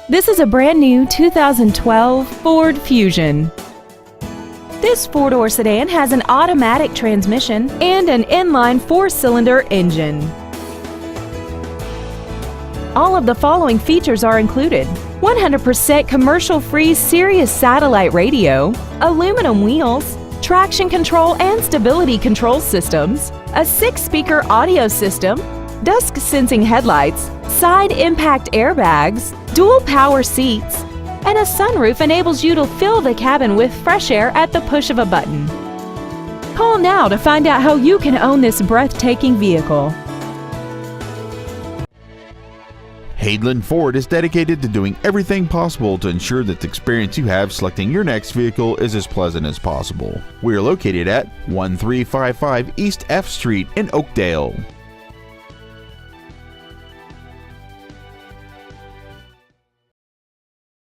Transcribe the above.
This is a brand new 2012 Ford Fusion. This four-door sedan has an automatic transmission and an inline four-cylinder engine. All of the following features are included: 100% commercial-free Sirius satellite radio, aluminum wheels, traction control and stability control systems, a 6-speaker audio system, dusk-sensing headlights, side impact airbags, dual power seats, and a sunroof enables you to fill the cabin with fresh air at the push of a button. Call now to find out how you can own this breathtaking vehicle. Hadeland Ford is dedicated to doing everything possible to ensure that the experience you have selecting your next vehicle is as pleasant as possible. We are located at 1355 East F Street in Oakdale.